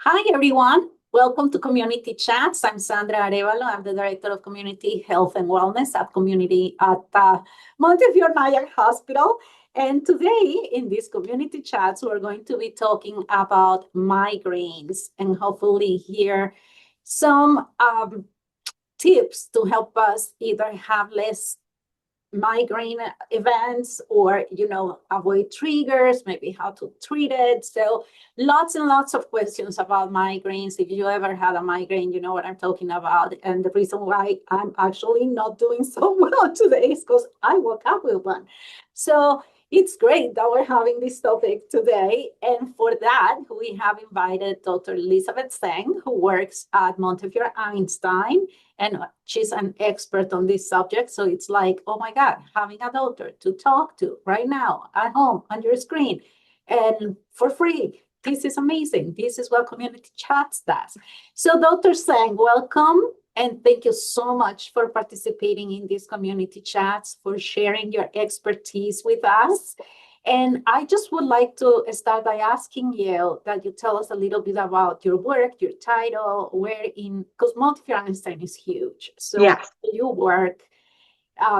Hi, everyone. Welcome to Community Chats. I'm Sandra Arevalo. I'm the Director of Community Health and Wellness at Montefiore Nyack Hospital. And today in these Community Chats, we're going to be talking about migraines and hopefully hear some tips to help us either have less migraine events or avoid triggers, maybe how to treat it. So lots and lots of questions about migraines. If you ever had a migraine, you know what I'm talking about. And the reason why I'm actually not doing so well today is because I woke up with one. So it's great that we're having this topic today. And for that, we have invited Dr. Elizabeth Tseng, who works at Montefiore Einstein, and she's an expert on this subject. So it's like, oh my God, having a doctor to talk to right now at home on your screen and for free. This is amazing. This is what Community Chats does. So Dr. Tseng, welcome. And thank you so much for participating in these Community Chats, for sharing your expertise with us. And I just would like to start by asking you that you tell us a little bit about your work, your title, because Montefiore Einstein is huge. So Yes, you work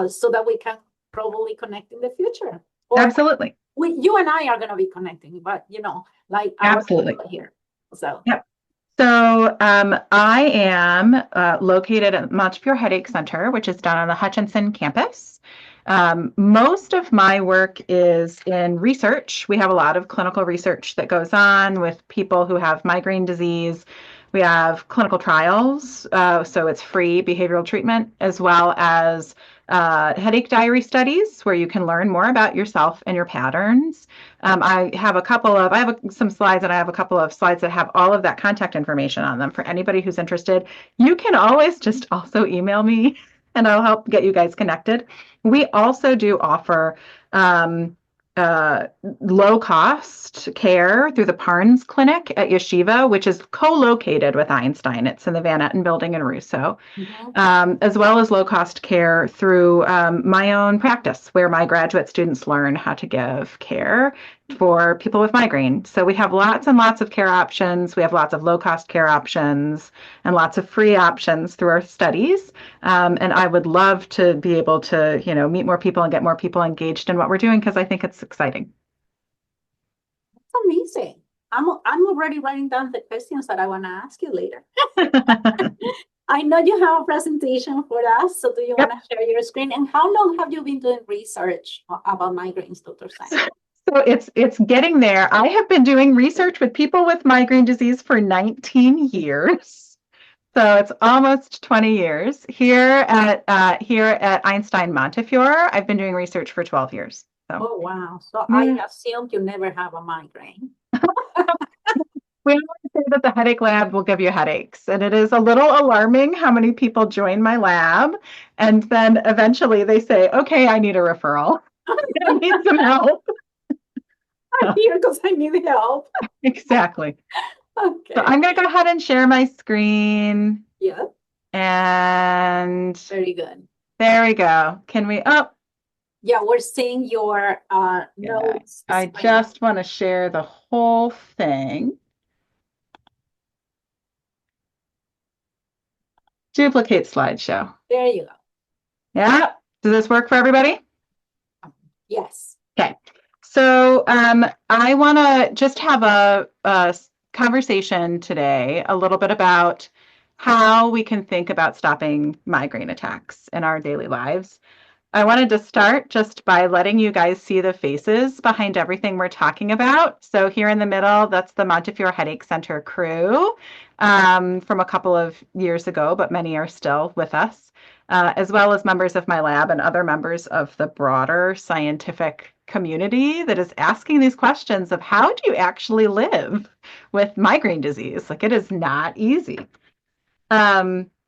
so that we can probably connect in the future. Or absolutely. you and I are going to be connecting, but like our Absolutely. people here. So, Yep. So I am located at Montefiore Headache Center, which is down on the Hutchinson campus. Most of my work is in research. We have a lot of clinical research that goes on with people who have migraine disease. We have clinical trials, so it's free behavioral treatment, as well as headache diary studies where you can learn more about yourself and your patterns. I have some slides, and I have a couple of slides that have all of that contact information on them for anybody who's interested. You can always just also email me and I'll help get you guys connected. We also do offer um, low cost care through the Parnes Clinic at Yeshiva, which is co-located with Einstein. It's in the Van Etten building in Russo, mhm. as well as low cost care through my own practice, where my graduate students learn how to give care for people with migraine. So we have lots and lots of care options. We have lots of low cost care options and lots of free options through our studies. And I would love to be able to, meet more people and get more people engaged in what we're doing because I think it's exciting. That's amazing. I'm already writing down the questions that I want to ask you later. I know you have a presentation for us, so do you want Yep. to share your screen? And how long have you been doing research about migraines, Dr. Sang? So it's getting there. I have been doing research with people with migraine disease for 19 years. So it's almost 20 years. Here at Einstein Montefiore, I've been doing research for 12 years. So Oh, wow. So I yeah. assumed you never have a migraine. We always say that the headache lab will give you headaches, and it is a little alarming how many people join my lab, and then eventually they say, "Okay, I need a referral. I need some help." I'm here because I need help. Exactly. So Okay. I'm going to go ahead and share my screen. Yeah, And very good. there we go. Can we? Oh, Yeah, we're seeing your yeah. notes I screen. just want to share the whole thing. Duplicate slideshow. There you go. Yeah. Does this work for everybody? Yes. Okay. So I want to just have a conversation today a little bit about how we can think about stopping migraine attacks in our daily lives. I wanted to start just by letting you guys see the faces behind everything we're talking about. So here in the middle, that's the Montefiore Headache Center crew from a couple of years ago, but many are still with us, as well as members of my lab and other members of the broader scientific community that is asking these questions of how do you actually live with migraine disease? Like, it is not easy.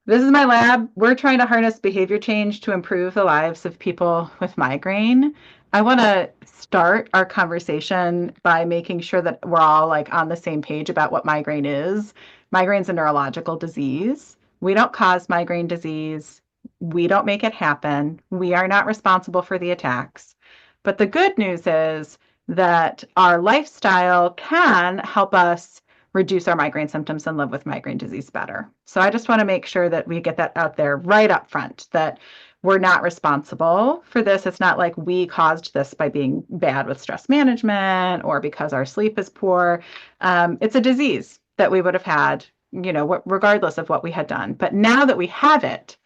This is my lab. We're trying to harness behavior change to improve the lives of people with migraine. I want to start our conversation by making sure that we're all like on the same page about what migraine is. Migraine's a neurological disease. We don't cause migraine disease. We don't make it happen. We are not responsible for the attacks. But the good news is that our lifestyle can help us reduce our migraine symptoms and live with migraine disease better. So I just want to make sure that we get that out there right up front, that we're not responsible for this. It's not like we caused this by being bad with stress management or because our sleep is poor. It's a disease that we would have had, regardless of what we had done. But now that we have it,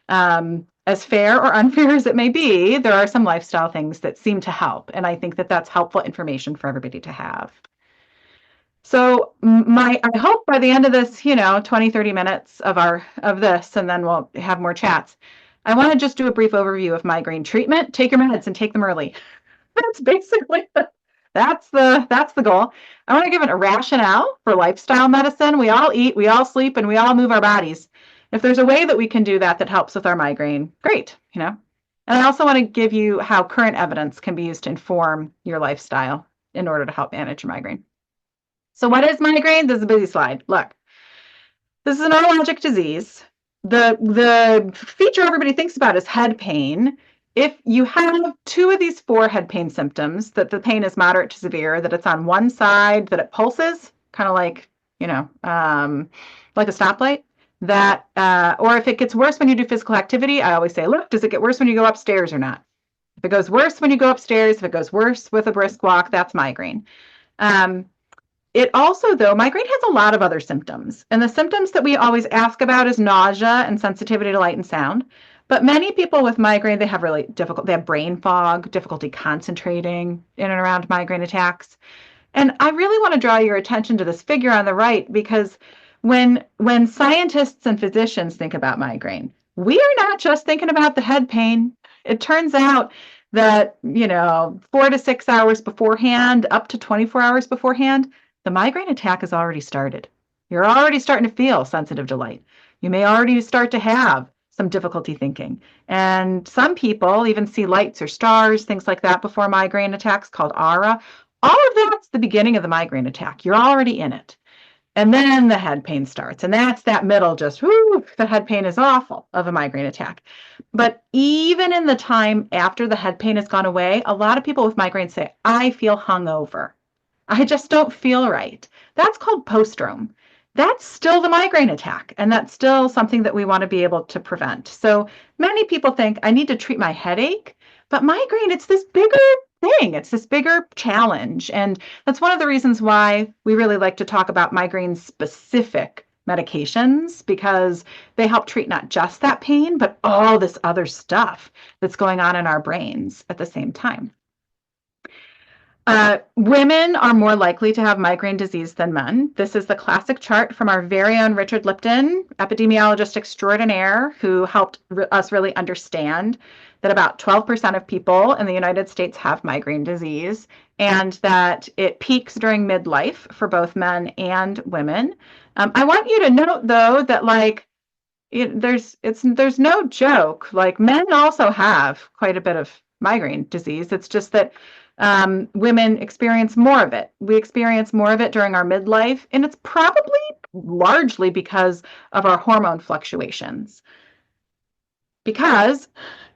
as fair or unfair as it may be, there are some lifestyle things that seem to help. And I think that that's helpful information for everybody to have. So I hope by the end of this, 20, 30 minutes of this, and then we'll have more chats. I want to just do a brief overview of migraine treatment. Take your meds and take them early. That's basically that's the goal. I want to give it a rationale for lifestyle medicine. We all eat, we all sleep, and we all move our bodies. If there's a way that we can do that helps with our migraine, great, And I also want to give you how current evidence can be used to inform your lifestyle in order to help manage your migraine. So what is migraine? This is a busy slide. Look, this is a neurologic disease. The feature everybody thinks about is head pain. If you have two of these four head pain symptoms, that the pain is moderate to severe, that it's on one side, that it pulses, kind of like, like a stoplight, that, or if it gets worse when you do physical activity, I always say, look, does it get worse when you go upstairs or not? If it goes worse when you go upstairs, if it goes worse with a brisk walk, that's migraine. It also, though, migraine has a lot of other symptoms. And the symptoms that we always ask about is nausea and sensitivity to light and sound. But many people with migraine, they have brain fog, difficulty concentrating in and around migraine attacks. And I really want to draw your attention to this figure on the right, because when scientists and physicians think about migraine, we are not just thinking about the head pain. It turns out that, 4 to 6 hours beforehand, up to 24 hours beforehand, the migraine attack has already started. You're already starting to feel sensitive to light. You may already start to have some difficulty thinking. And some people even see lights or stars, things like that, before migraine attacks, called aura. All of that's the beginning of the migraine attack. You're already in it. And then the head pain starts. And that's that middle, just, the head pain is awful of a migraine attack. But even in the time after the head pain has gone away, a lot of people with migraine say, I feel hungover. I just don't feel right. That's called postdrome. That's still the migraine attack, and that's still something that we want to be able to prevent. So many people think I need to treat my headache, but migraine, it's this bigger thing. It's this bigger challenge. And that's one of the reasons why we really like to talk about migraine-specific medications, because they help treat not just that pain, but all this other stuff that's going on in our brains at the same time. Women are more likely to have migraine disease than men. This is the classic chart from our very own Richard Lipton, epidemiologist extraordinaire, who helped us really understand that about 12% of people in the United States have migraine disease, and that it peaks during midlife for both men and women. I want you to note, though, that there's no joke. Like, men also have quite a bit of migraine disease. It's just that women experience more of it. We experience more of it during our midlife, and it's probably largely because of our hormone fluctuations. Because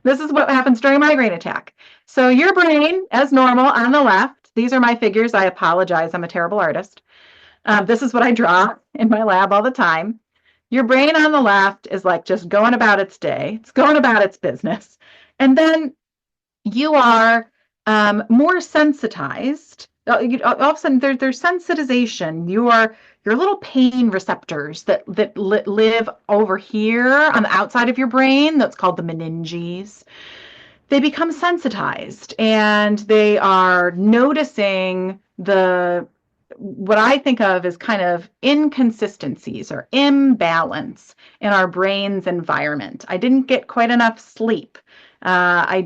this is what happens during a migraine attack. So your brain, as normal, on the left, these are my figures. I apologize, I'm a terrible artist. This is what I draw in my lab all the time. Your brain on the left is like just going about its day. It's going about its business. And then you are more sensitized. All of a sudden, there's sensitization. Your little pain receptors that live over here on the outside of your brain, that's called the meninges, they become sensitized, and they are noticing what I think of as kind of inconsistencies or imbalance in our brain's environment. I didn't get quite enough sleep. I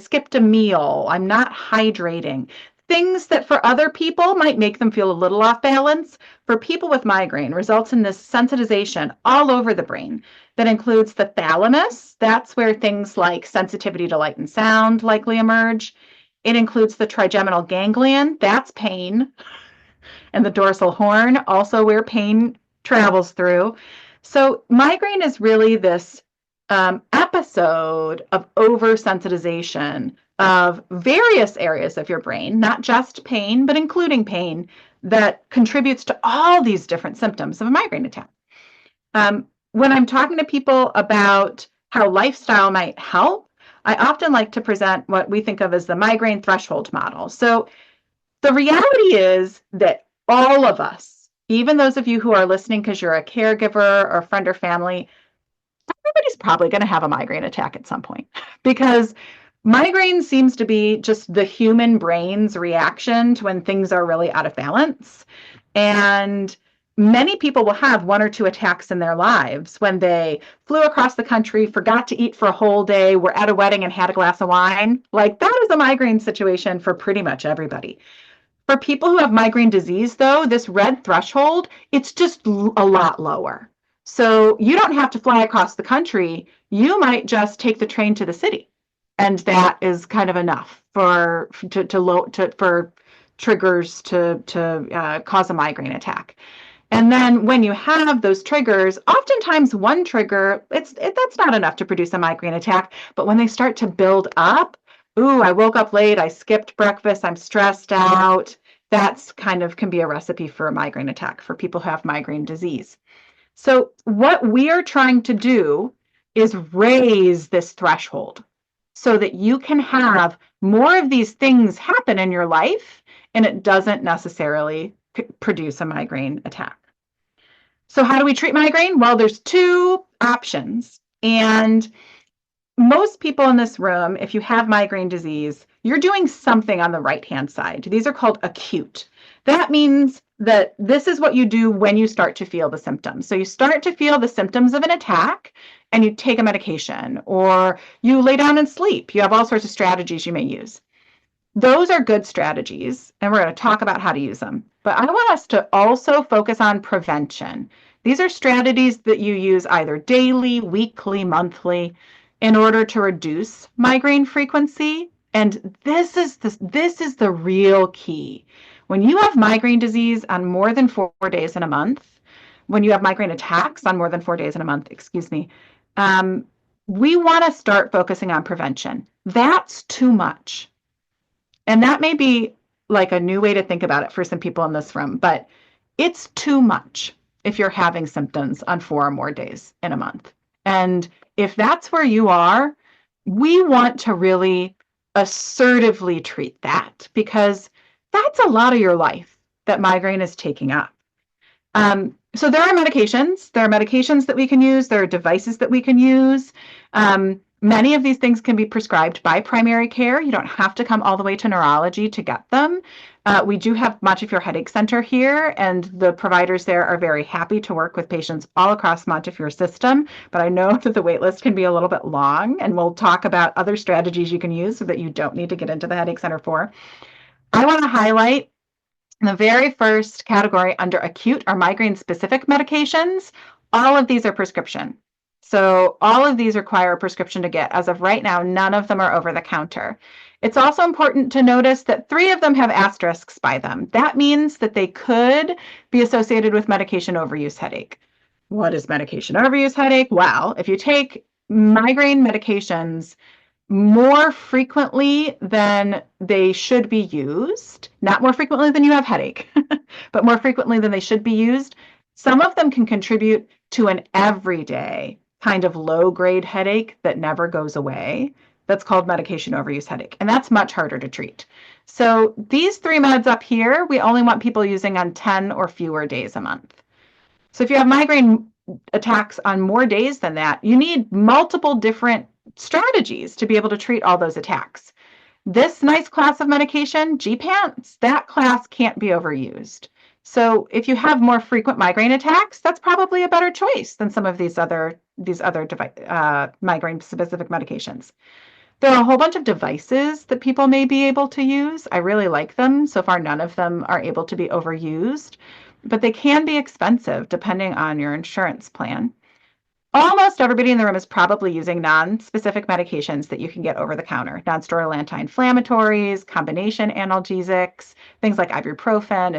skipped a meal. I'm not hydrating. Things that for other people might make them feel a little off balance, for people with migraine, results in this sensitization all over the brain that includes the thalamus. That's where things like sensitivity to light and sound likely emerge. It includes the trigeminal ganglion. That's pain. And the dorsal horn, also where pain travels through. So migraine is really this episode of oversensitization of various areas of your brain, not just pain, but including pain, that contributes to all these different symptoms of a migraine attack. When I'm talking to people about how lifestyle might help, I often like to present what we think of as the migraine threshold model. So the reality is that all of us, even those of you who are listening because you're a caregiver or a friend or family, everybody's probably going to have a migraine attack at some point because migraine seems to be just the human brain's reaction to when things are really out of balance. And many people will have one or two attacks in their lives when they flew across the country, forgot to eat for a whole day, were at a wedding and had a glass of wine. Like that is a migraine situation for pretty much everybody. For people who have migraine disease, though, this red threshold, it's just a lot lower. So you don't have to fly across the country. You might just take the train to the city, and that is kind of enough for triggers to cause a migraine attack. And then when you have those triggers, oftentimes one trigger, that's not enough to produce a migraine attack. But when they start to build up, ooh, I woke up late, I skipped breakfast, I'm stressed out. That's kind of can be a recipe for a migraine attack for people who have migraine disease. So what we are trying to do is raise this threshold so that you can have more of these things happen in your life and it doesn't necessarily produce a migraine attack. So how do we treat migraine? Well, there's two options. And most people in this room, if you have migraine disease, you're doing something on the right-hand side. These are called acute. That means that this is what you do when you start to feel the symptoms. So you start to feel the symptoms of an attack and you take a medication or you lay down and sleep. You have all sorts of strategies you may use. Those are good strategies, and we're going to talk about how to use them. But I want us to also focus on prevention. These are strategies that you use either daily, weekly, monthly, in order to reduce migraine frequency. And this is the real key. When you have migraine disease on more than 4 days in a month, when you have migraine attacks on more than 4 days in a month, excuse me, we want to start focusing on prevention. That's too much. And that may be like a new way to think about it for some people in this room, but it's too much if you're having symptoms on 4 or more days in a month. And if that's where you are, we want to really assertively treat that because that's a lot of your life that migraine is taking up. So there are medications. There are medications that we can use. There are devices that we can use. Many of these things can be prescribed by primary care. You don't have to come all the way to neurology to get them. We do have Montefiore Headache Center here, and the providers there are very happy to work with patients all across Montefiore system. But I know that the wait list can be a little bit long, and we'll talk about other strategies you can use so that you don't need to get into the headache center for. I want to highlight the very first category under acute are migraine-specific medications. All of these are prescription. So all of these require a prescription to get. As of right now, none of them are over the counter. It's also important to notice that 3 of them have asterisks by them. That means that they could be associated with medication overuse headache. What is medication overuse headache? Well, if you take migraine medications more frequently than they should be used, not more frequently than you have headache, but more frequently than they should be used, some of them can contribute to an everyday kind of low-grade headache that never goes away. That's called medication overuse headache, and that's much harder to treat. So these 3 meds up here, we only want people using on 10 or fewer days a month. So if you have migraine attacks on more days than that, you need multiple different strategies to be able to treat all those attacks. This nice class of medication, Gepants, that class can't be overused. So if you have more frequent migraine attacks, that's probably a better choice than some of these other migraine-specific medications. There are a whole bunch of devices that people may be able to use. I really like them. So far, none of them are able to be overused, but they can be expensive depending on your insurance plan. Almost everybody in the room is probably using non-specific medications that you can get over the counter. Non-steroidal anti-inflammatories, combination analgesics, things like ibuprofen,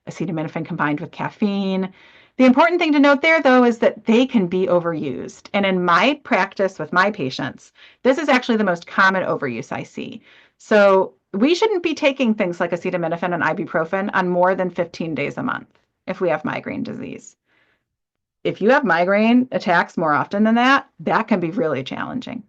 acetaminophen combined with caffeine. The important thing to note there, though, is that they can be overused. And in my practice with my patients, this is actually the most common overuse I see. So we shouldn't be taking things like acetaminophen and ibuprofen on more than 15 days a month if we have migraine disease. If you have migraine attacks more often than that, that can be really challenging.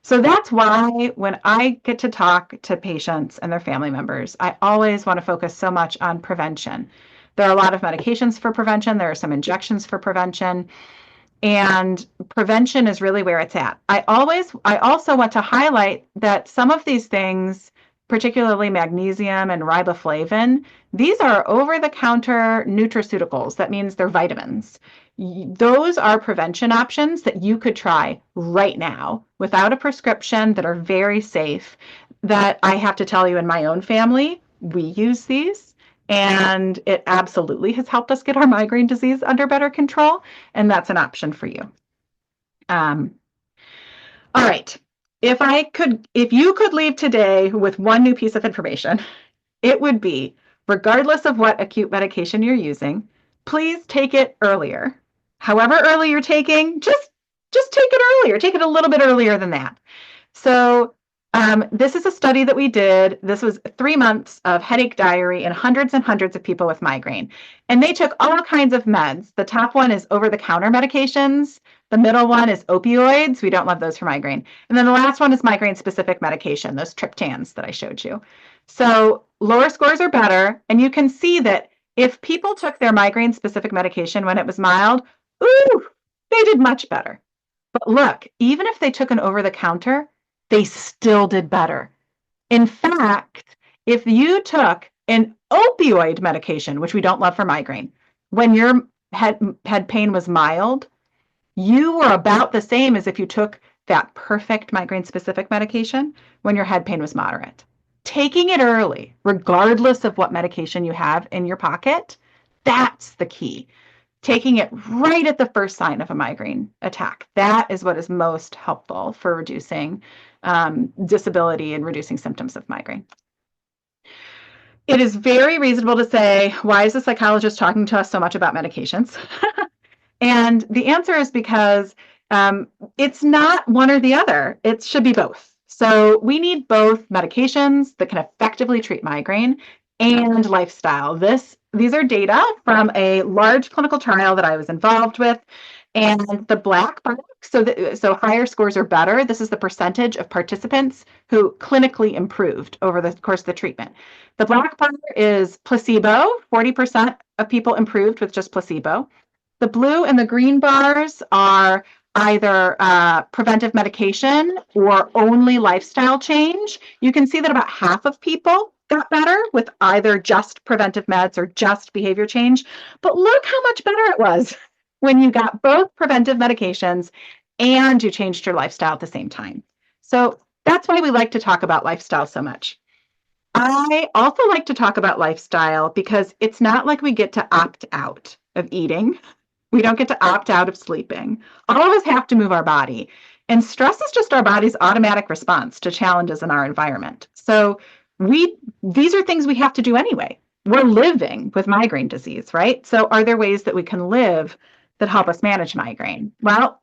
So that's why when I get to talk to patients and their family members, I always want to focus so much on prevention. There are a lot of medications for prevention. There are some injections for prevention. And prevention is really where it's at. I also want to highlight that some of these things, particularly magnesium and riboflavin, these are over-the-counter nutraceuticals. That means they're vitamins. Those are prevention options that you could try right now without a prescription, that are very safe, that I have to tell you, in my own family, we use these. And it absolutely has helped us get our migraine disease under better control. And that's an option for you. All right. If you could leave today with one new piece of information, it would be, regardless of what acute medication you're using, please take it earlier. However early you're taking, just take it earlier. Take it a little bit earlier than that. So this is a study that we did. This was 3 months of headache diary in hundreds and hundreds of people with migraine. And they took all kinds of meds. The top one is over-the-counter medications. The middle one is opioids. We don't love those for migraine. And then the last one is migraine-specific medication, those triptans that I showed you. So lower scores are better. And you can see that if people took their migraine-specific medication when it was mild, ooh, they did much better. But look, even if they took an over-the-counter, they still did better. In fact, if you took an opioid medication, which we don't love for migraine, when your head pain was mild, you were about the same as if you took that perfect migraine-specific medication when your head pain was moderate. Taking it early, regardless of what medication you have in your pocket, that's the key. Taking it right at the first sign of a migraine attack. That is what is most helpful for reducing disability and reducing symptoms of migraine. It is very reasonable to say, why is the psychologist talking to us so much about medications? And the answer is because it's not one or the other. It should be both. So we need both medications that can effectively treat migraine and lifestyle. These are data from a large clinical trial that I was involved with. And the black box, so higher scores are better. This is the percentage of participants who clinically improved over the course of the treatment. The black bar is placebo. 40% of people improved with just placebo. The blue and the green bars are either preventive medication or only lifestyle change. You can see that about half of people got better with either just preventive meds or just behavior change. But look how much better it was when you got both preventive medications and you changed your lifestyle at the same time. So that's why we like to talk about lifestyle so much. I also like to talk about lifestyle because it's not like we get to opt out of eating. We don't get to opt out of sleeping. All of us have to move our body. And stress is just our body's automatic response to challenges in our environment. So these are things we have to do anyway. We're living with migraine disease, right? So are there ways that we can live that help us manage migraine? Well,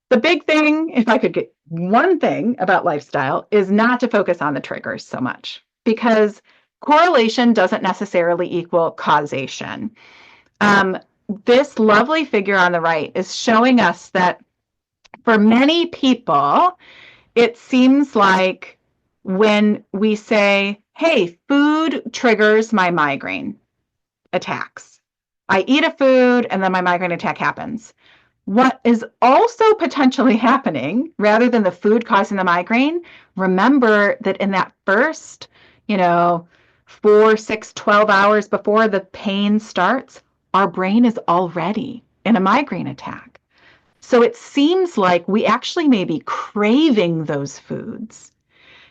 the big thing, if I could get one thing about lifestyle, is not to focus on the triggers so much, because correlation doesn't necessarily equal causation. This lovely figure on the right is showing us that for many people, it seems like when we say, hey, food triggers my migraine attacks. I eat a food and then my migraine attack happens. What is also potentially happening, rather than the food causing the migraine, remember that in that first, 4, 6, 12 hours before the pain starts, our brain is already in a migraine attack. So it seems like we actually may be craving those foods.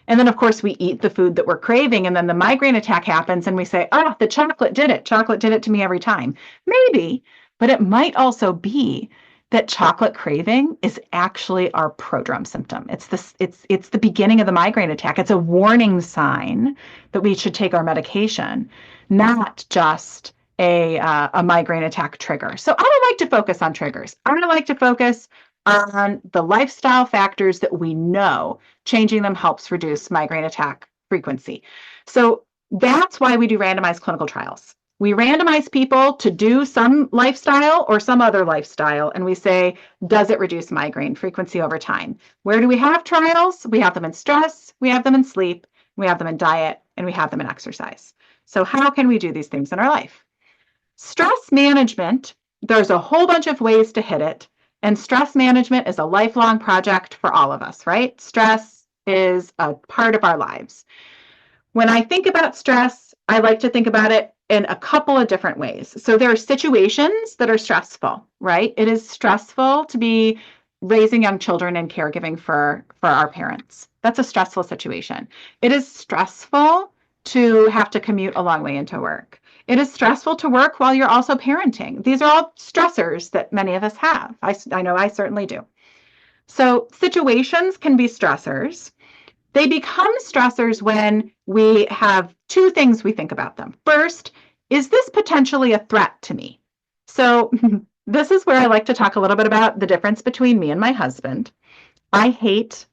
And then, of course, we eat the food that we're craving, and then the migraine attack happens, and we say, oh, the chocolate did it. Chocolate did it to me every time. Maybe, but it might also be that chocolate craving is actually our prodrome symptom. It's the beginning of the migraine attack. It's a warning sign that we should take our medication, not just a migraine attack trigger. So I don't like to focus on triggers. I don't like to focus on the lifestyle factors that we know changing them helps reduce migraine attack frequency. So that's why we do randomized clinical trials. We randomize people to do some lifestyle or some other lifestyle, and we say, does it reduce migraine frequency over time? Where do we have trials? We have them in stress, we have them in sleep, we have them in diet, and we have them in exercise. So how can we do these things in our life? Stress management, there's a whole bunch of ways to hit it. And stress management is a lifelong project for all of us, right? Stress is a part of our lives. When I think about stress, I like to think about it in a couple of different ways. So there are situations that are stressful, right? It is stressful to be raising young children and caregiving for our parents. That's a stressful situation. It is stressful to have to commute a long way into work. It is stressful to work while you're also parenting. These are all stressors that many of us have. I know I certainly do. So situations can be stressors. They become stressors when we have two things we think about them. First, is this potentially a threat to me? So this is where I like to talk a little bit about the difference between me and my husband. I hate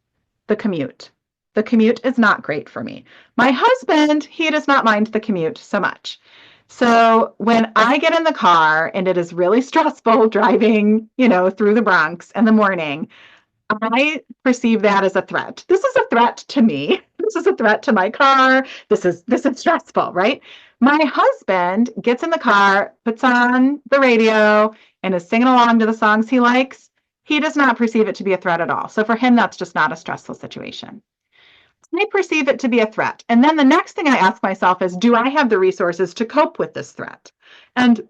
the commute. The commute is not great for me. My husband, he does not mind the commute so much. So when I get in the car and it is really stressful driving, through the Bronx in the morning, I perceive that as a threat. This is a threat to me. This is a threat to my car. This is stressful, right? My husband gets in the car, puts on the radio, and is singing along to the songs he likes. He does not perceive it to be a threat at all. So for him, that's just not a stressful situation. I perceive it to be a threat. And then the next thing I ask myself is, do I have the resources to cope with this threat? And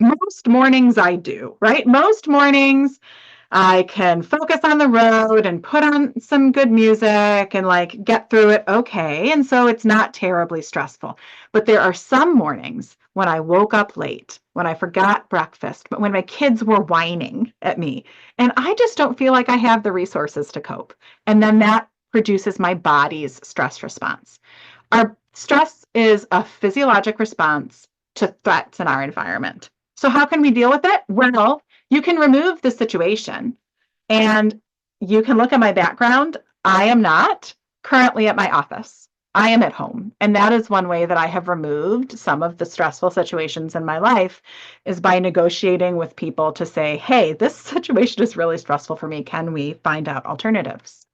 most mornings I do, right? Most mornings I can focus on the road and put on some good music and get through it okay. And so it's not terribly stressful. But there are some mornings when I woke up late, when I forgot breakfast, but when my kids were whining at me, and I just don't feel like I have the resources to cope. And then that produces my body's stress response. Our stress is a physiologic response to threats in our environment. So how can we deal with it? Well, you can remove the situation and you can look at my background. I am not currently at my office. I am at home. And that is one way that I have removed some of the stressful situations in my life, is by negotiating with people to say, hey, this situation is really stressful for me. Can we find out alternatives?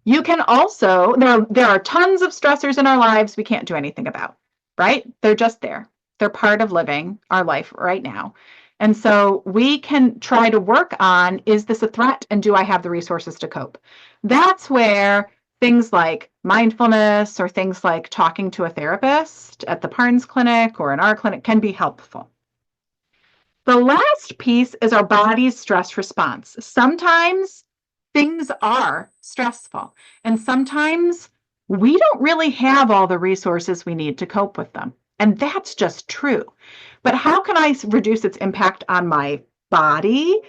You can also, there are tons of stressors in our lives we can't do anything about, right? They're just there. They're part of living our life right now. And so we can try to work on, is this a threat and do I have the resources to cope? That's where things like mindfulness or things like talking to a therapist at the Parnes Clinic or in our clinic can be helpful. The last piece is our body's stress response. Sometimes things are stressful, and sometimes we don't really have all the resources we need to cope with them. And that's just true. But how can I reduce its impact on my body?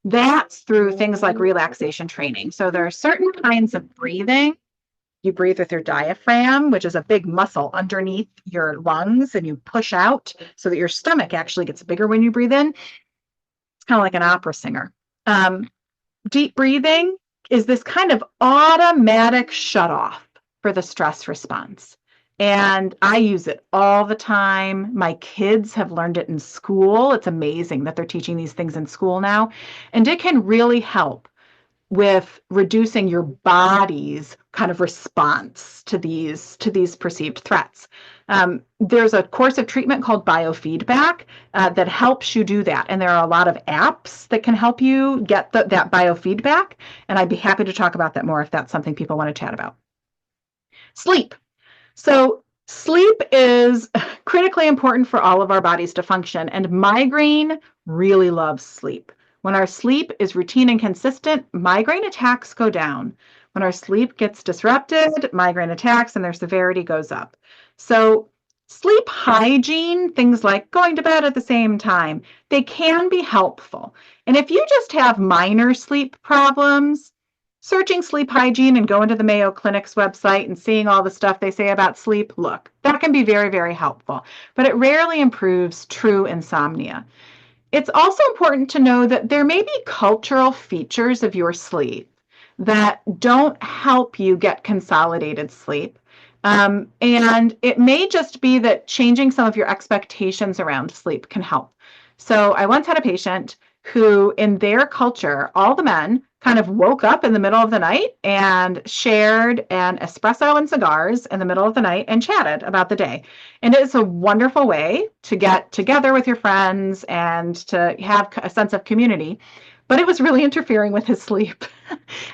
That's through things like relaxation training. So there are certain kinds of breathing. You breathe with your diaphragm, which is a big muscle underneath your lungs, and you push out so that your stomach actually gets bigger when you breathe in. It's kind of like an opera singer. Deep breathing is this kind of automatic shutoff for the stress response. And I use it all the time. My kids have learned it in school. It's amazing that they're teaching these things in school now. And it can really help with reducing your body's kind of response to these perceived threats. There's a course of treatment called biofeedback that helps you do that. And there are a lot of apps that can help you get that biofeedback. And I'd be happy to talk about that more if that's something people want to chat about. Sleep. So sleep is critically important for all of our bodies to function. And migraine really loves sleep. When our sleep is routine and consistent, migraine attacks go down. When our sleep gets disrupted, migraine attacks and their severity goes up. So sleep hygiene, things like going to bed at the same time, they can be helpful. And if you just have minor sleep problems, searching sleep hygiene and going to the Mayo Clinic's website and seeing all the stuff they say about sleep, look, that can be very, very helpful, but it rarely improves true insomnia. It's also important to know that there may be cultural features of your sleep that don't help you get consolidated sleep. And it may just be that changing some of your expectations around sleep can help. So I once had a patient who, in their culture, all the men kind of woke up in the middle of the night and shared an espresso and cigars in the middle of the night and chatted about the day. And it's a wonderful way to get together with your friends and to have a sense of community. But it was really interfering with his sleep.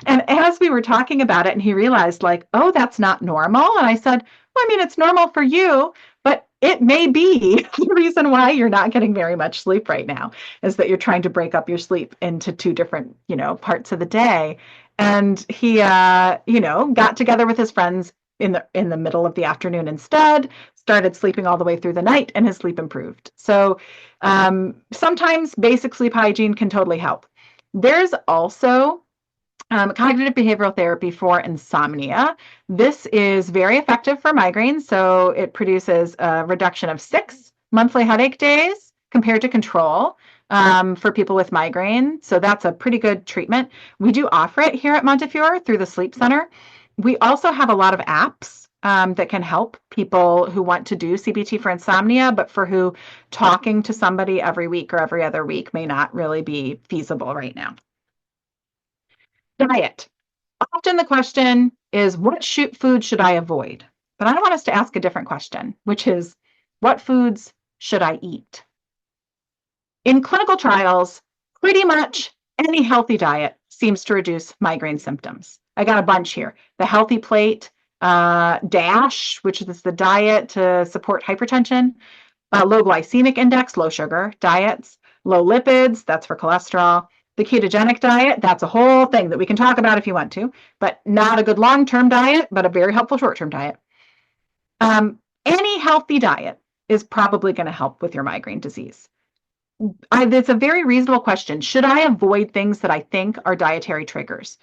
And as we were talking about it, and he realized, like, oh, that's not normal. And I said, well, I mean, it's normal for you, but it may be the reason why you're not getting very much sleep right now is that you're trying to break up your sleep into two different, parts of the day. And he, got together with his friends in the middle of the afternoon instead, started sleeping all the way through the night, and his sleep improved. So sometimes basic sleep hygiene can totally help. There's also cognitive behavioral therapy for insomnia. This is very effective for migraines. So it produces a reduction of 6 monthly headache days compared to control for people with migraine. So that's a pretty good treatment. We do offer it here at Montefiore through the Sleep Center. We also have a lot of apps that can help people who want to do CBT for insomnia, but for who talking to somebody every week or every other week may not really be feasible right now. Diet. Often the question is, what food should I avoid? But I want us to ask a different question, which is, what foods should I eat? In clinical trials, pretty much any healthy diet seems to reduce migraine symptoms. I got a bunch here. The Healthy Plate, DASH, which is the diet to support hypertension, low glycemic index, low sugar diets, low lipids, that's for cholesterol. The ketogenic diet, that's a whole thing that we can talk about if you want to, but not a good long-term diet, but a very helpful short-term diet. Any healthy diet is probably going to help with your migraine disease. It's a very reasonable question. Should I avoid things that I think are dietary triggers?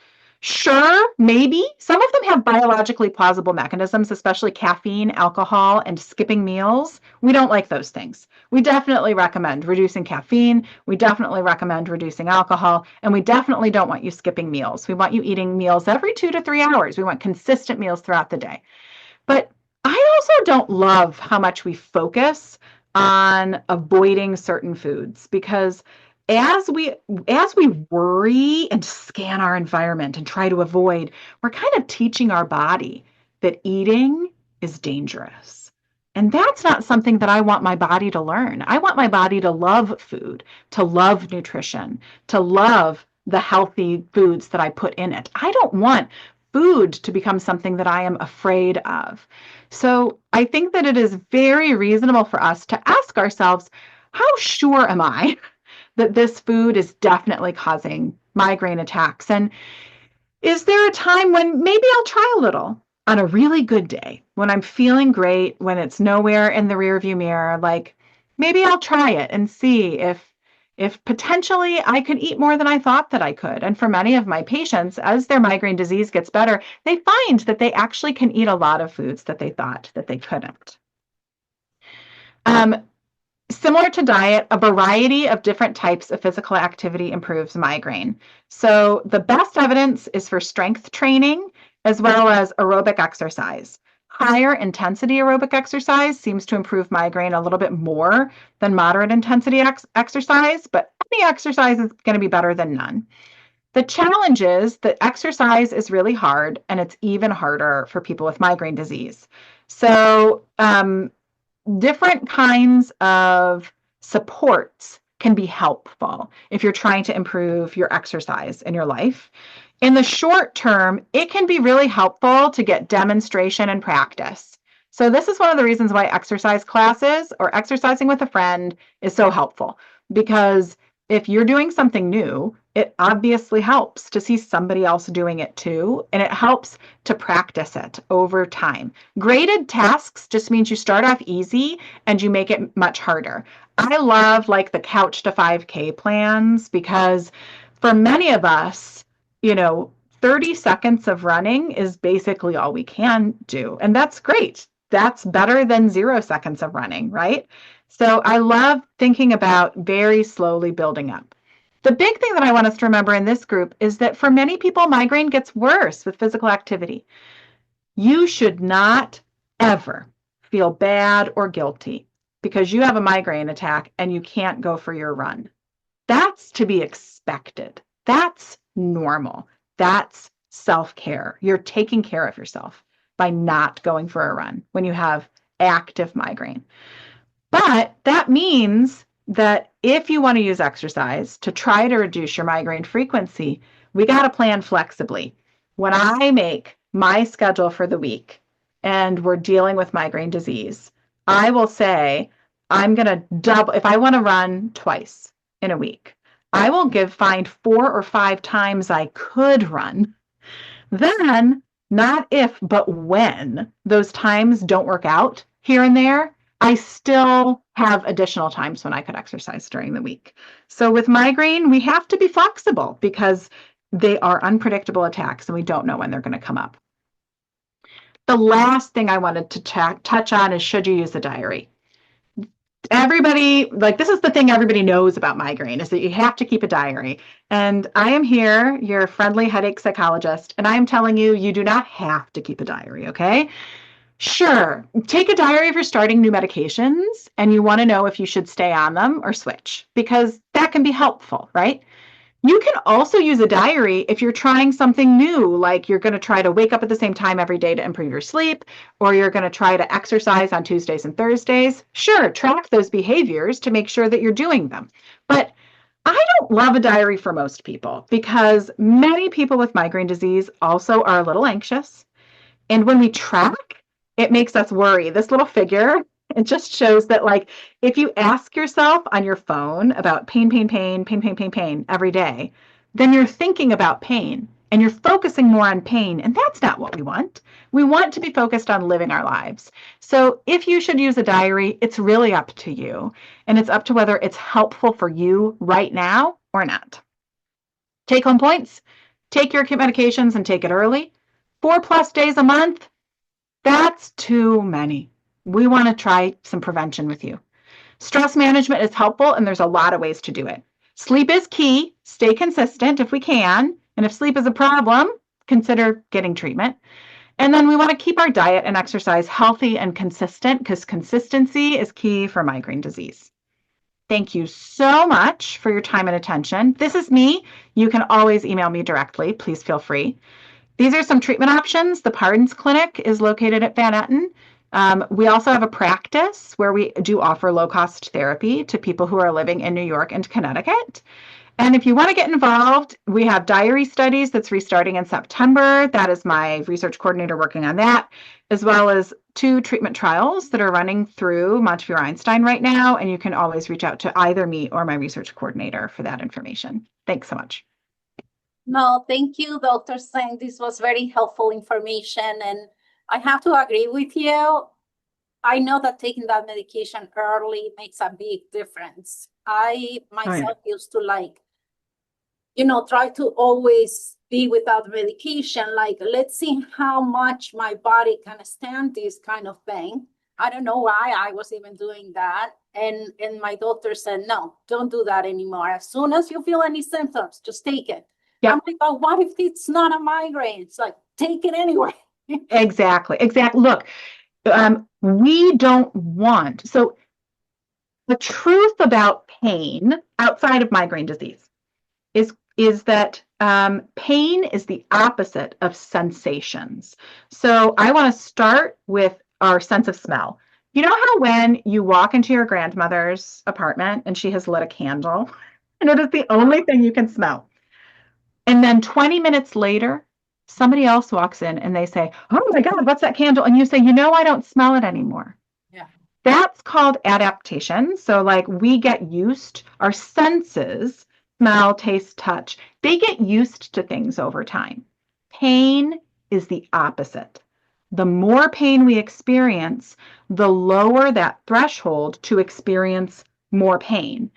Sure, maybe. Some of them have biologically plausible mechanisms, especially caffeine, alcohol, and skipping meals. We don't like those things. We definitely recommend reducing caffeine. We definitely recommend reducing alcohol. And we definitely don't want you skipping meals. We want you eating meals every 2 to 3 hours. We want consistent meals throughout the day. But I also don't love how much we focus on avoiding certain foods, because as we worry and scan our environment and try to avoid, we're kind of teaching our body that eating is dangerous. And that's not something that I want my body to learn. I want my body to love food, to love nutrition, to love the healthy foods that I put in it. I don't want food to become something that I am afraid of. So I think that it is very reasonable for us to ask ourselves, how sure am I that this food is definitely causing migraine attacks? And is there a time when maybe I'll try a little on a really good day, when I'm feeling great, when it's nowhere in the rearview mirror? Like, maybe I'll try it and see if potentially I could eat more than I thought that I could. And for many of my patients, as their migraine disease gets better, they find that they actually can eat a lot of foods that they thought that they couldn't. Similar to diet, a variety of different types of physical activity improves migraine. So the best evidence is for strength training as well as aerobic exercise. Higher intensity aerobic exercise seems to improve migraine a little bit more than moderate intensity exercise, but any exercise is going to be better than none. The challenge is that exercise is really hard, and it's even harder for people with migraine disease. So different kinds of supports can be helpful if you're trying to improve your exercise in your life. In the short term, it can be really helpful to get demonstration and practice. So this is one of the reasons why exercise classes or exercising with a friend is so helpful, because if you're doing something new, it obviously helps to see somebody else doing it too, and it helps to practice it over time. Graded tasks just means you start off easy and you make it much harder. I love like the couch to 5K plans, because for many of us, 30 seconds of running is basically all we can do. And that's great. That's better than 0 seconds of running, right? So I love thinking about very slowly building up. The big thing that I want us to remember in this group is that for many people, migraine gets worse with physical activity. You should not ever feel bad or guilty because you have a migraine attack and you can't go for your run. That's to be expected. That's normal. That's self-care. You're taking care of yourself by not going for a run when you have active migraine. But that means that if you want to use exercise to try to reduce your migraine frequency, we got to plan flexibly. When I make my schedule for the week and we're dealing with migraine disease, I will say I'm going to double, if I want to run twice in a week, I will find 4 or 5 times I could run. Then, not if, but when those times don't work out here and there, I still have additional times when I could exercise during the week. So with migraine, we have to be flexible because they are unpredictable attacks and we don't know when they're going to come up. The last thing I wanted to touch on is, should you use a diary? Everybody, like, this is the thing everybody knows about migraine, is that you have to keep a diary. And I am here, your friendly headache psychologist, and I am telling you, you do not have to keep a diary, okay? Sure, take a diary if you're starting new medications and you want to know if you should stay on them or switch, because that can be helpful, right? You can also use a diary if you're trying something new, like you're going to try to wake up at the same time every day to improve your sleep, or you're going to try to exercise on Tuesdays and Thursdays. Sure, track those behaviors to make sure that you're doing them. But I don't love a diary for most people because many people with migraine disease also are a little anxious. And when we track, it makes us worry. This little figure, it just shows that, like, if you ask yourself on your phone about pain, pain, pain, pain, pain, pain, pain every day, then you're thinking about pain and you're focusing more on pain. And that's not what we want. We want to be focused on living our lives. So if you should use a diary, it's really up to you. And it's up to whether it's helpful for you right now or not. Take home points. Take your medications and take it early. 4+ days a month, that's too many. We want to try some prevention with you. Stress management is helpful, and there's a lot of ways to do it. Sleep is key. Stay consistent if we can. And if sleep is a problem, consider getting treatment. And then we want to keep our diet and exercise healthy and consistent, because consistency is key for migraine disease. Thank you so much for your time and attention. This is me. You can always email me directly. Please feel free. These are some treatment options. The Pardons Clinic is located at Van Etten. We also have a practice where we do offer low-cost therapy to people who are living in New York and Connecticut. And if you want to get involved, we have diary studies that's restarting in September. That is my research coordinator working on that, as well as 2 treatment trials that are running through Montefiore Einstein right now. And you can always reach out to either me or my research coordinator for that information. Thanks so much. No, thank you, Dr. Singh. This was very helpful information. And I have to agree with you. I know that taking that medication early makes a big difference. I myself used to, like, try to always be without medication. Like, let's see how much my body can stand this kind of pain. I don't know why I was even doing that. And my doctor said, no, don't do that anymore. As soon as you feel any symptoms, just take it. Yep. I'm like, but what if it's not a migraine? It's like, take it anyway. Exactly. Look, we don't want, so the truth about pain outside of migraine disease is that pain is the opposite of sensations. So I want to start with our sense of smell. You know how when you walk into your grandmother's apartment and she has lit a candle, and it is the only thing you can smell. And then 20 minutes later, somebody else walks in and they say, oh my God, what's that candle? And you say, I don't smell it anymore. Yeah. That's called adaptation. So, like, we get used, our senses, smell, taste, touch, they get used to things over time. Pain is the opposite. The more pain we experience, the lower that threshold to experience more pain.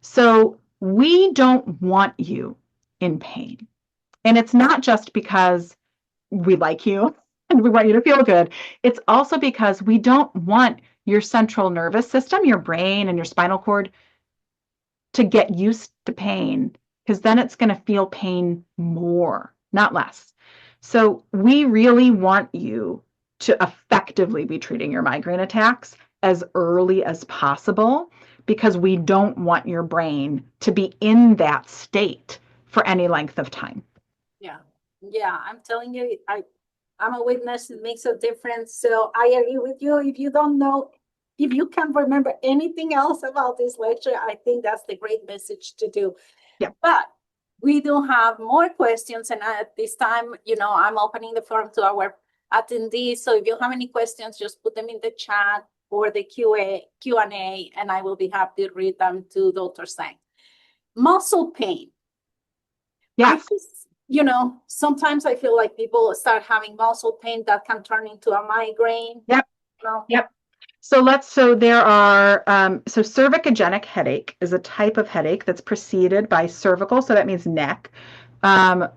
So we don't want you in pain. And it's not just because we like you and we want you to feel good. It's also because we don't want your central nervous system, your brain and your spinal cord to get used to pain because then it's going to feel pain more, not less. So we really want you to effectively be treating your migraine attacks as early as possible because we don't want your brain to be in that state for any length of time. Yeah. Yeah, I'm telling you, I'm a witness. It makes a difference. So I agree with you. If you don't know, if you can't remember anything else about this lecture, I think that's the great message to do. Yeah. But we do have more questions, and at this time, I'm opening the forum to our attendees. So if you have any questions, just put them in the chat or the Q&A, and I will be happy to read them to Dr. Sang. Muscle pain. I Yes. just, sometimes I feel like people start having muscle pain that can turn into a migraine. Yep. No. Yep. So there are, so cervicogenic headache is a type of headache that's preceded by cervical, so that means neck,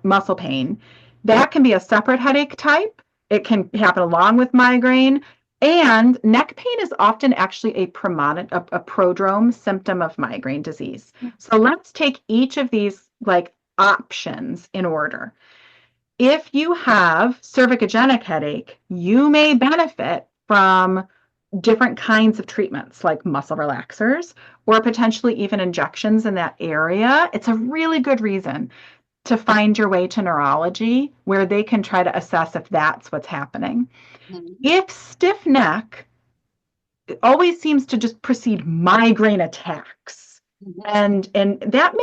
muscle pain. That can be a separate headache type. It can happen along with migraine. And neck pain is often actually a prodrome symptom of migraine disease. So let's take each of these like options in order. If you have cervicogenic headache, you may benefit from different kinds of treatments like muscle relaxers or potentially even injections in that area. It's a really good reason to find your way to neurology where they can try to assess if that's what's happening. Mhm. If stiff neck always seems to just precede migraine attacks, Mhm. and that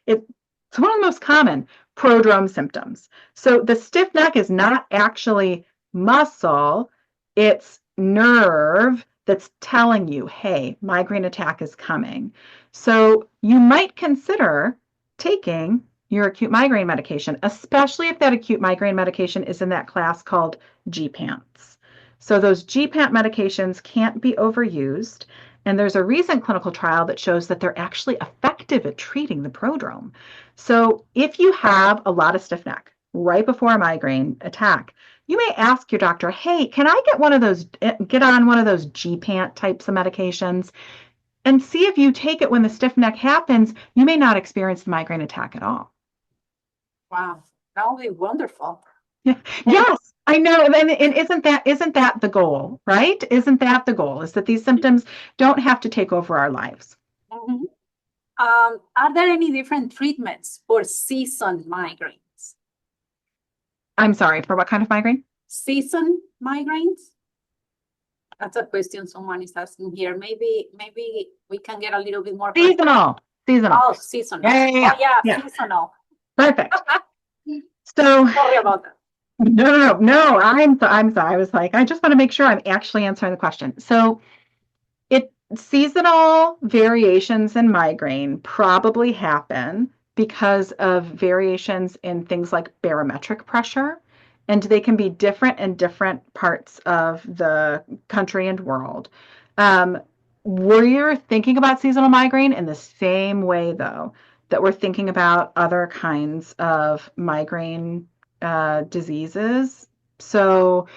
it's one of the most common prodrome symptoms. So the stiff neck is not actually muscle, it's nerve that's telling you, hey, migraine attack is coming. So you might consider taking your acute migraine medication, especially if that acute migraine medication is in that class called GPANTs. So those GPANT medications can't be overused. And there's a recent clinical trial that shows that they're actually effective at treating the prodrome. So if you have a lot of stiff neck right before a migraine attack, you may ask your doctor, hey, can I get on one of those GPANT types of medications? And see if you take it when the stiff neck happens, you may not experience the migraine attack at all. Wow, that would be wonderful. And Yes, I know. And isn't that the goal, right? Isn't that the goal? Is that these symptoms don't have to take over our lives? mhm. Are there any different treatments for season migraines? I'm sorry, for what kind of migraine? Season migraines? That's a question someone is asking here. Maybe we can get a little bit more. Seasonal. Seasonal. Oh, seasonal. Yeah, yeah, Oh, yeah. yeah, Yeah. seasonal. Perfect. So Sorry about that. no. I'm sorry. I was like, I just want to make sure I'm actually answering the question. So seasonal variations in migraine probably happen because of variations in things like barometric pressure, and they can be different in different parts of the country and world. We're thinking about seasonal migraine in the same way, though, that we're thinking about other kinds of migraine diseases. So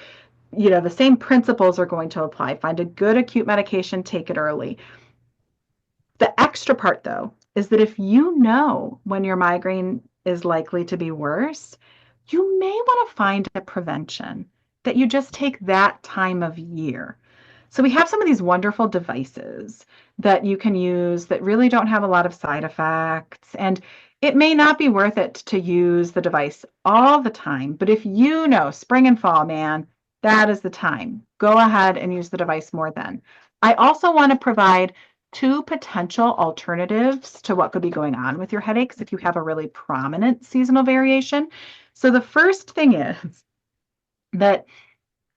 the same principles are going to apply. Find a good acute medication, take it early. The extra part, though, is that if you know when your migraine is likely to be worse, you may want to find a prevention that you just take that time of year. So we have some of these wonderful devices that you can use that really don't have a lot of side effects. And it may not be worth it to use the device all the time, but if you know spring and fall, man, that is the time. Go ahead and use the device more then. I also want to provide two potential alternatives to what could be going on with your headaches if you have a really prominent seasonal variation. So the first thing is that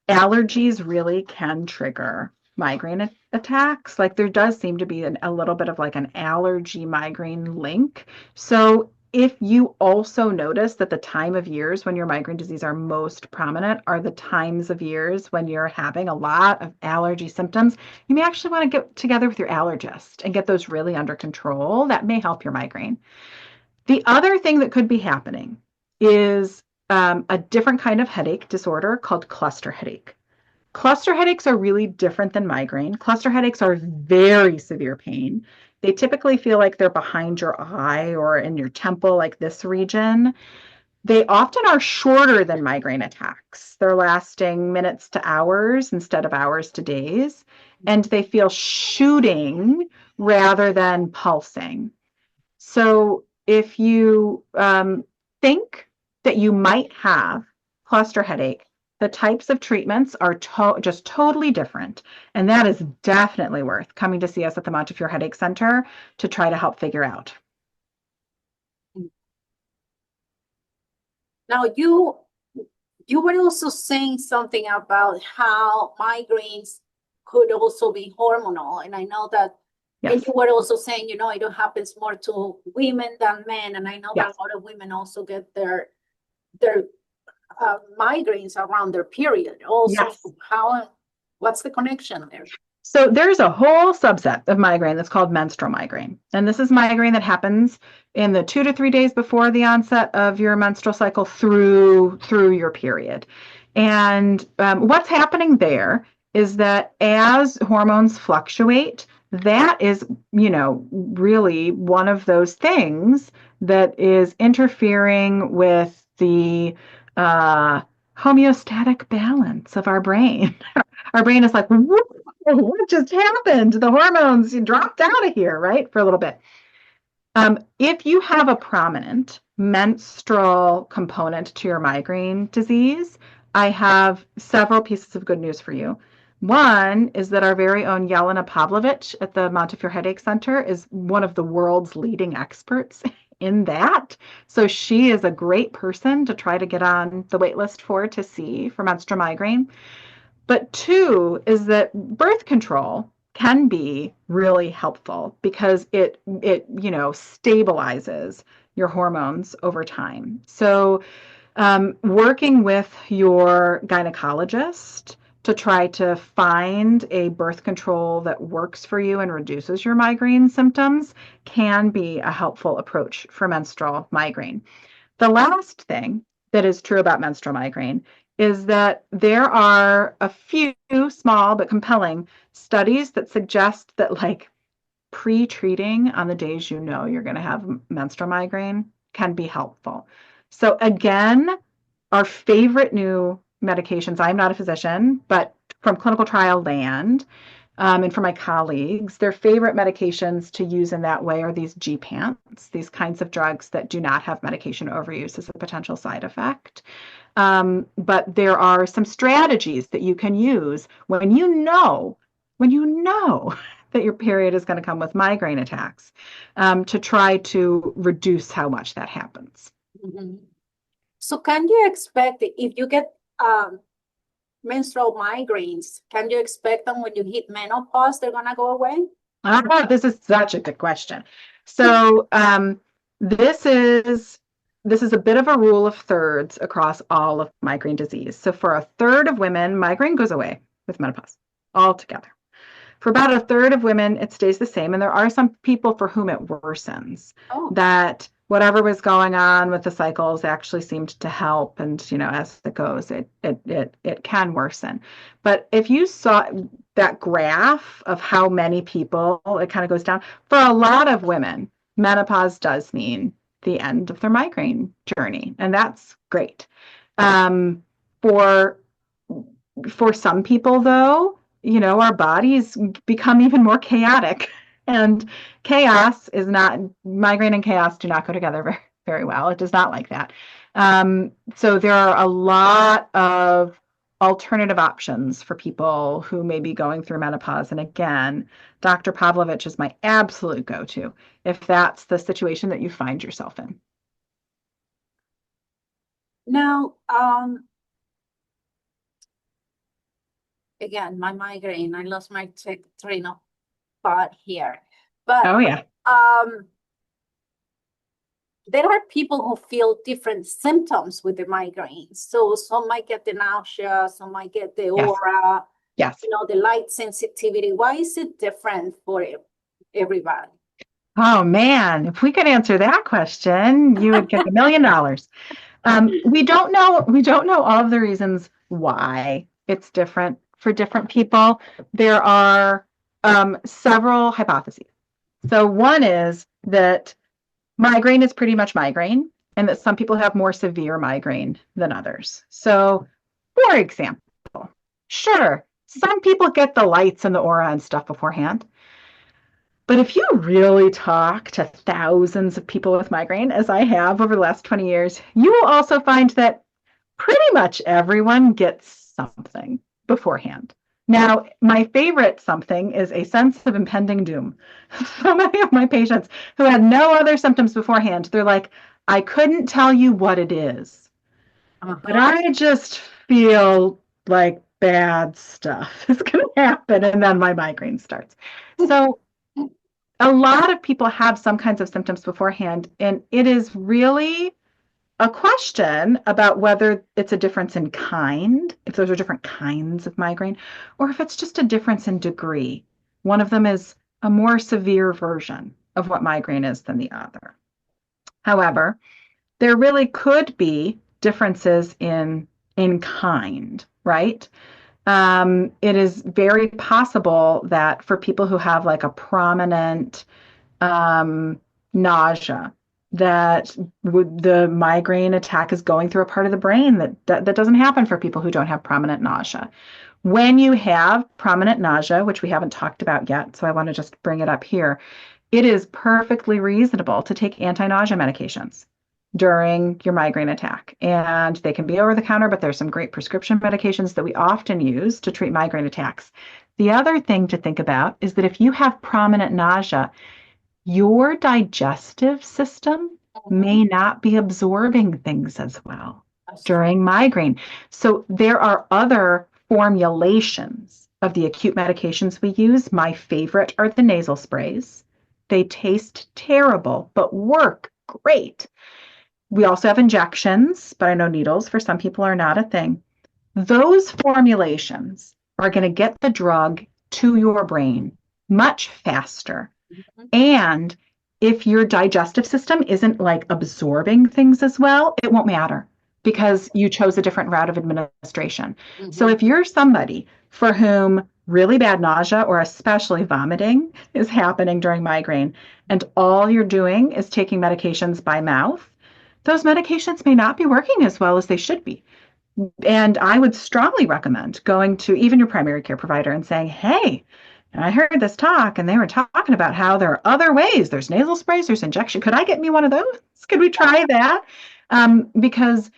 allergies really can trigger migraine attacks. Like there does seem to be a little bit of like an allergy migraine link. So if you also notice that the time of years when your migraine disease are most prominent are the times of years when you're having a lot of allergy symptoms, you may actually want to get together with your allergist and get those really under control. That may help your migraine. The other thing that could be happening is a different kind of headache disorder called cluster headache. Cluster headaches are really different than migraine. Cluster headaches are very severe pain. They typically feel like they're behind your eye or in your temple, like this region. They often are shorter than migraine attacks. They're lasting minutes to hours instead of hours to days, and they feel shooting rather than pulsing. So if you think that you might have cluster headache, the types of treatments are just totally different. And that is definitely worth coming to see us at the Montefiore Headache Center to try to help figure out. Now, you were also saying something about how migraines could also be hormonal, and I know that, and Yes. you were also saying, it happens more to women than men, and I know that Yes. a lot of women also get their migraines around their period. Also, Yes. what's the connection there? So there's a whole subset of migraine that's called menstrual migraine. And this is migraine that happens in the 2 to 3 days before the onset of your menstrual cycle through your period. And what's happening there is that as hormones fluctuate, that is, really one of those things that is interfering with the homeostatic balance of our brain. Our brain is like, what just happened? The hormones dropped out of here, right? For a little bit. If you have a prominent menstrual component to your migraine disease, I have several pieces of good news for you. One is that our very own Yelena Pavlovich at the Montefiore Headache Center is one of the world's leading experts in that. So she is a great person to try to get on the wait list to see for menstrual migraine. But two is that birth control can be really helpful because it stabilizes your hormones over time. So working with your gynecologist to try to find a birth control that works for you and reduces your migraine symptoms can be a helpful approach for menstrual migraine. The last thing that is true about menstrual migraine is that there are a few small but compelling studies that suggest that, like, pre-treating on the days you're going to have menstrual migraine can be helpful. So again, our favorite new medications, I'm not a physician, but from clinical trial land, and for my colleagues, their favorite medications to use in that way are these GPANTs, these kinds of drugs that do not have medication overuse as a potential side effect. But there are some strategies that you can use when you know that your period is going to come with migraine attacks, to try to reduce how much that happens. Mm-hmm. So can you expect if you get menstrual migraines, can you expect them when you hit menopause, they're gonna go away? This is such a good question. So this is this is a bit of a rule of thirds across all of migraine disease. So for a third of women, migraine goes away with menopause altogether. For about a third of women, it stays the same. And there are some people for whom it worsens, Oh, that whatever was going on with the cycles actually seemed to help. And, as it goes, it can worsen. But if you saw that graph of how many people, it kind of goes down. For a lot of women, menopause does mean the end of their migraine journey. And that's great. Um, for for some people, though, our bodies become even more chaotic. And chaos is not, migraine and chaos do not go together very, very well. It does not like that. So there are a lot of alternative options for people who may be going through menopause. And again, Dr. Pavlovich is my absolute go-to if that's the situation that you find yourself in. now, again, my migraine, I lost my train of thought here. But Oh, yeah. um, there are people who feel different symptoms with the migraines. So some might get the nausea, some might get the Yes. aura, Yes. the light sensitivity. Why is it different for everybody? Oh man, if we could answer that question, you would get $1 million. We don't know all of the reasons why it's different for different people. There are several hypotheses. So one is that migraine is pretty much migraine, and that some people have more severe migraine than others. So, for example, sure, some people get the lights and the aura and stuff beforehand. But if you really talk to thousands of people with migraine, as I have over the last 20 years, you will also find that pretty much everyone gets something beforehand. Now, my favorite something is a sense of impending doom. So many of my patients who had no other symptoms beforehand, they're like, I couldn't tell you what it is, but Uh-huh. I just feel like bad stuff is going to happen. And then my migraine starts. So a lot of people have some kinds of symptoms beforehand, and it is really a question about whether it's a difference in kind, if those are different kinds of migraine, or if it's just a difference in degree. One of them is a more severe version of what migraine is than the other. However, there really could be differences in kind, right? It is very possible that for people who have like a prominent um, nausea, that the migraine attack is going through a part of the brain that doesn't happen for people who don't have prominent nausea. When you have prominent nausea, which we haven't talked about yet, so I want to just bring it up here, it is perfectly reasonable to take anti-nausea medications during your migraine attack. And they can be over the counter, but there's some great prescription medications that we often use to treat migraine attacks. The other thing to think about is that if you have prominent nausea, your digestive system Mhm. may not be absorbing things as well That's true. during migraine. So there are other formulations of the acute medications we use. My favorite are the nasal sprays. They taste terrible, but work great. We also have injections, but I know needles for some people are not a thing. Those formulations are going to get the drug to your brain much faster, Mhm. and if your digestive system isn't like absorbing things as well, it won't matter because you chose a different route of administration. So Mhm. if you're somebody for whom really bad nausea or especially vomiting is happening during migraine, and all you're doing is taking medications by mouth, those medications may not be working as well as they should be. And I would strongly recommend going to even your primary care provider and saying, hey, I heard this talk and they were talking about how there are other ways. There's nasal sprays, there's injection. Could I get me one of those? Could we try that? Because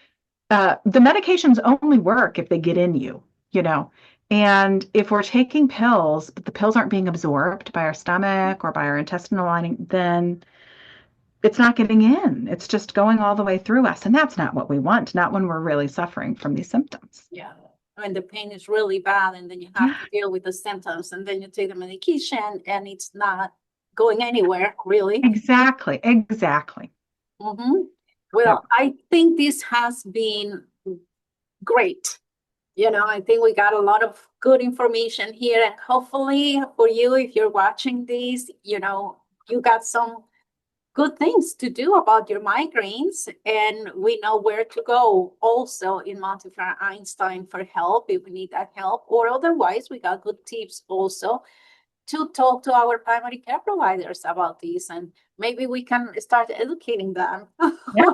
the medications only work if they get in you, you know. And if we're taking pills, but the pills aren't being absorbed by our stomach or by our intestinal lining, then it's not getting in. It's just going all the way through us. And that's not what we want, not when we're really suffering from these symptoms. Yeah. When the pain is really bad and then you have Yeah, to deal with the symptoms and then you take the medication and it's not going anywhere, really. exactly. Exactly. Hmm. Well, Yep. I think this has been great. I think we got a lot of good information here, and hopefully for you, if you're watching this, you got some good things to do about your migraines, and we know where to go also in Montefiore Einstein for help if we need that help, or otherwise, we got good tips also to talk to our primary care providers about this, and maybe we can start educating them. Yeah.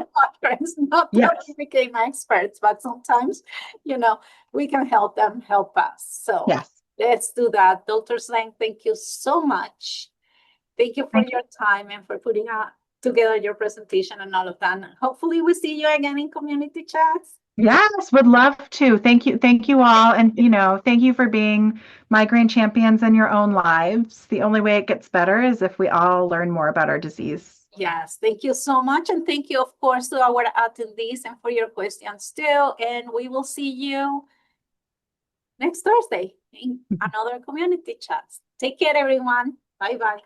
Not that we Yes. became experts, but sometimes, you know, we can help them help us. So Yes. let's do that. Dr. Slang, thank you so much. Thank you for Thank you. your time and for putting together your presentation and all of that. And hopefully we see you again in community chats. Yes, would love to. Thank you. Thank you all. And, thank you for being migraine champions in your own lives. The only way it gets better is if we all learn more about our disease. Yes, thank you so much. And thank you, of course, to our attendees and for your questions too. And we will see you next Thursday in another community chat. Take care, everyone. Bye bye.